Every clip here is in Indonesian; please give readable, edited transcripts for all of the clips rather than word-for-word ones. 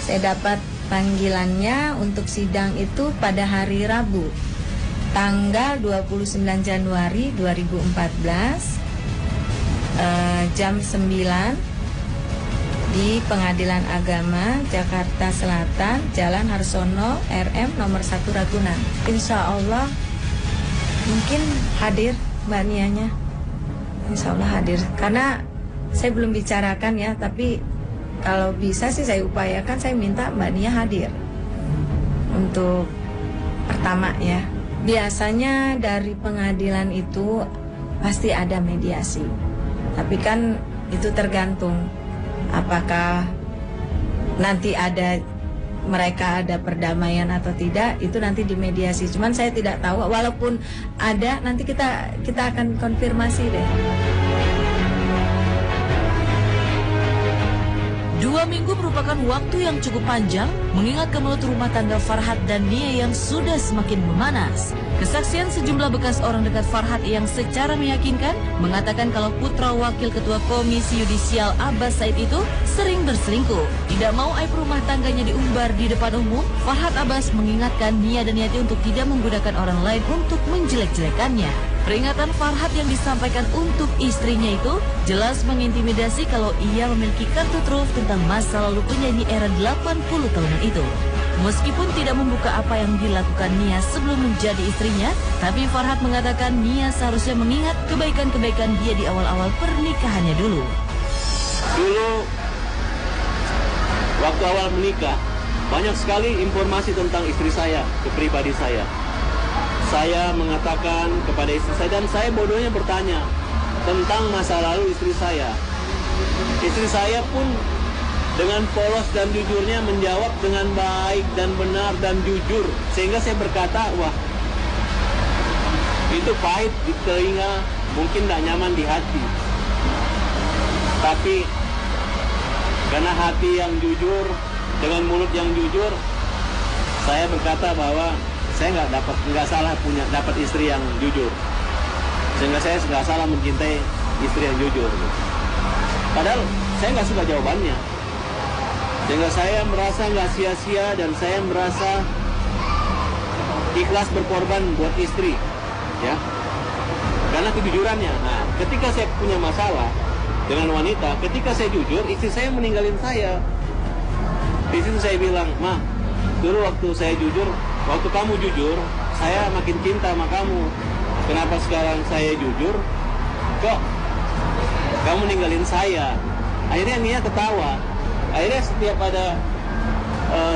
Saya dapat panggilannya untuk sidang itu pada hari Rabu, tanggal 29 Januari 2014, jam 9 di Pengadilan Agama Jakarta Selatan, Jalan Harsono RM nomor 1 Ragunan. Insya Allah mungkin hadir Mbak Nianya. Insya Allah hadir. Karena saya belum bicarakan ya, tapi kalau bisa sih saya upayakan, saya minta Mbak Nia hadir untuk pertama ya. Biasanya dari pengadilan itu pasti ada mediasi, tapi kan itu tergantung apakah nanti mereka ada perdamaian atau tidak, itu nanti dimediasi. Cuman saya tidak tahu, walaupun ada nanti kita akan konfirmasi deh. 2 minggu merupakan waktu yang cukup panjang mengingat kemelut rumah tangga Farhat dan Nia yang sudah semakin memanas. Kesaksian sejumlah bekas orang dekat Farhat yang secara meyakinkan mengatakan kalau putra wakil ketua Komisi Yudisial Abbas Said itu sering berselingkuh. Tidak mau aib rumah tangganya diumbar di depan umum, Farhat Abbas mengingatkan Nia dan Yati untuk tidak menggunakan orang lain untuk menjelek-jelekannya. Peringatan Farhat yang disampaikan untuk istrinya itu jelas mengintimidasi kalau ia memiliki kartu truf tentang masa lalu penyanyi era 80 tahunan itu. Meskipun tidak membuka apa yang dilakukan Nia sebelum menjadi istrinya, tapi Farhat mengatakan Nia seharusnya mengingat kebaikan-kebaikan dia di awal-awal pernikahannya dulu. Dulu, waktu awal menikah, banyak sekali informasi tentang istri saya, ke pribadi saya. Saya mengatakan kepada istri saya, dan saya bodohnya bertanya tentang masa lalu istri saya. Istri saya pun dengan polos dan jujurnya menjawab dengan baik dan benar dan jujur. Sehingga saya berkata, wah, itu pahit di telinga, mungkin tidak nyaman di hati. Tapi karena hati yang jujur, dengan mulut yang jujur, saya berkata bahwa saya nggak salah dapat istri yang jujur, sehingga saya nggak salah mencintai istri yang jujur. Padahal saya nggak suka jawabannya, sehingga saya merasa nggak sia-sia dan saya merasa ikhlas berkorban buat istri, ya, karena kejujurannya. Nah, ketika saya punya masalah dengan wanita, ketika saya jujur, istri saya meninggalin saya. Di situ saya bilang, Ma, dulu waktu saya jujur, waktu kamu jujur, saya makin cinta sama kamu. Kenapa sekarang saya jujur, kok kamu ninggalin saya? Akhirnya Nia ketawa. Akhirnya setiap ada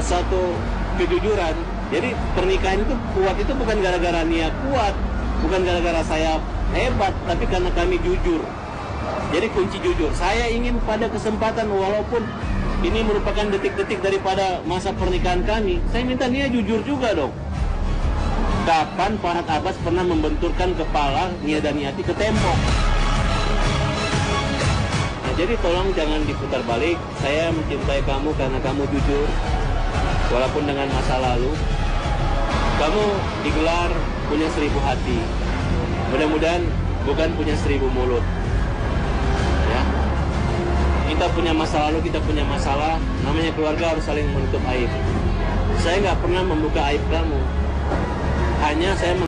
satu kejujuran, jadi pernikahan itu kuat itu bukan gara-gara Nia kuat, bukan gara-gara saya hebat, tapi karena kami jujur. Jadi kunci jujur. Saya ingin pada kesempatan, walaupun ini merupakan detik-detik daripada masa pernikahan kami, saya minta Nia jujur juga dong. Kapan Farhat Abbas pernah membenturkan kepala Nia dan Yati ke tembok? Nah, jadi tolong jangan diputar balik. Saya mencintai kamu karena kamu jujur, walaupun dengan masa lalu. Kamu digelar punya 1000 hati. Mudah-mudahan bukan punya 1000 mulut. Ya. Kita punya masa lalu, kita punya masalah. Namanya keluarga harus saling menutup aib. Saya nggak pernah membuka aib kamu. Hanya saya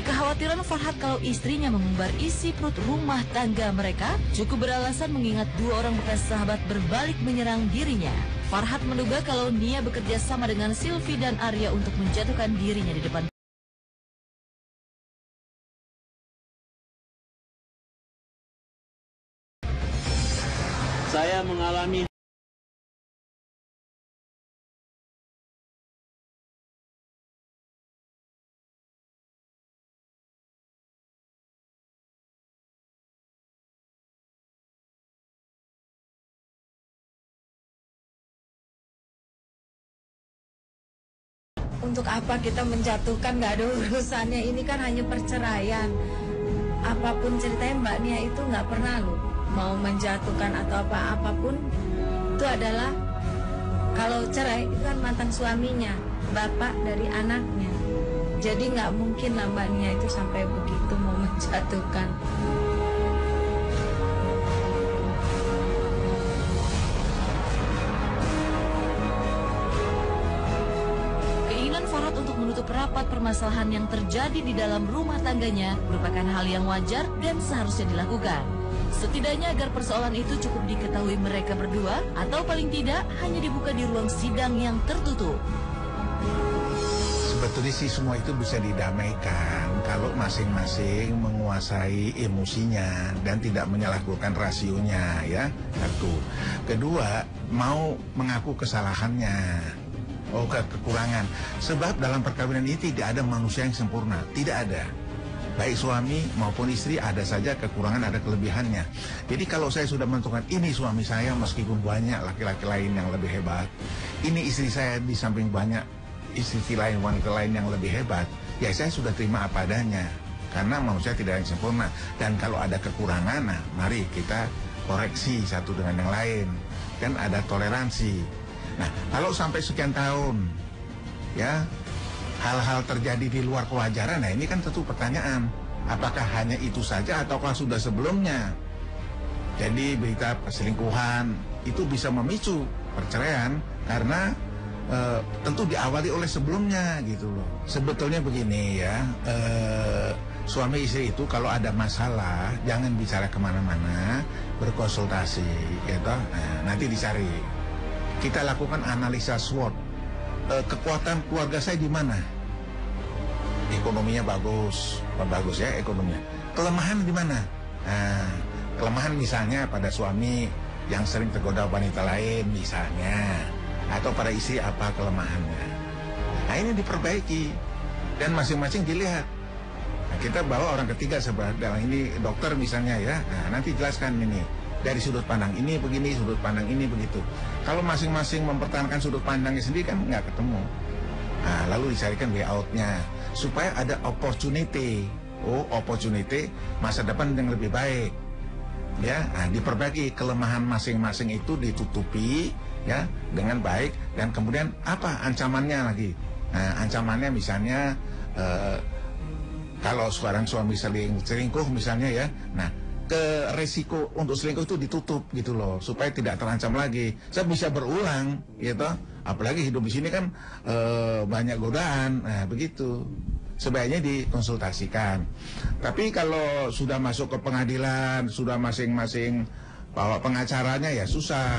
Kekhawatiran Farhat kalau istrinya mengumbar isi perut rumah tangga mereka cukup beralasan mengingat 2 orang bekas sahabat berbalik menyerang dirinya. Farhat menduga kalau Nia bekerja sama dengan Silvi dan Arya untuk menjatuhkan dirinya di depan. Saya mengalami Untuk apa kita menjatuhkan, nggak ada urusannya. Ini kan hanya perceraian. Apapun ceritanya Mbak Nia itu nggak pernah loh mau menjatuhkan atau apapun. Itu adalah, kalau cerai itu kan mantan suaminya, bapak dari anaknya. Jadi nggak mungkin lah Mbak Nia itu sampai begitu mau menjatuhkan. Keinginan Farhad untuk menutup rapat permasalahan yang terjadi di dalam rumah tangganya merupakan hal yang wajar dan seharusnya dilakukan. Setidaknya agar persoalan itu cukup diketahui mereka berdua, atau paling tidak hanya dibuka di ruang sidang yang tertutup. Sebetulnya sih semua itu bisa didamaikan kalau masing-masing menguasai emosinya dan tidak menyalahgunakan rasionya, ya. Satu. Kedua, mau mengaku kesalahannya. Oh, kekurangan. Sebab dalam perkawinan ini tidak ada manusia yang sempurna, tidak ada. Baik suami maupun istri ada saja kekurangan, ada kelebihannya. Jadi kalau saya sudah menentukan ini suami saya meskipun banyak laki-laki lain yang lebih hebat, ini istri saya di samping banyak istri lain, wanita lain yang lebih hebat, ya saya sudah terima apa adanya. Karena manusia tidak ada yang sempurna. Dan kalau ada kekurangan, nah mari kita koreksi satu dengan yang lain. Kan ada toleransi. Nah kalau sampai sekian tahun, ya, hal-hal terjadi di luar kewajaran, nah ini kan tentu pertanyaan, apakah hanya itu saja ataukah sudah sebelumnya? Jadi berita perselingkuhan itu bisa memicu perceraian karena tentu diawali oleh sebelumnya gitu loh. Sebetulnya begini ya, suami istri itu kalau ada masalah jangan bicara kemana-mana, berkonsultasi gitu. Nah, nanti dicari. Kita lakukan analisa SWOT. Kekuatan keluarga saya di mana? Ekonominya bagus, bagus ya ekonominya. Kelemahan di mana? Nah, kelemahan misalnya pada suami yang sering tergoda wanita lain misalnya, atau pada istri apa kelemahannya. Nah ini diperbaiki dan masing-masing dilihat. Nah, kita bawa orang ketiga sebagai dalam ini dokter misalnya ya. Nah, nanti jelaskan ini dari sudut pandang ini begini, sudut pandang ini begitu. Kalau masing-masing mempertahankan sudut pandangnya sendiri kan nggak ketemu. Nah, lalu dicarikan way out-nya supaya ada opportunity. Oh, opportunity masa depan yang lebih baik. Ya, nah, diperbaiki kelemahan masing-masing itu ditutupi ya dengan baik dan kemudian apa ancamannya lagi. Nah, ancamannya misalnya kalau seorang suami selingkuh misalnya ya. Nah, ke resiko untuk selingkuh itu ditutup gitu loh supaya tidak terancam lagi. Saya bisa berulang gitu. Apalagi hidup di sini kan banyak godaan. Nah, begitu. Sebaiknya dikonsultasikan. Tapi kalau sudah masuk ke pengadilan, sudah masing-masing bawa pengacaranya ya susah.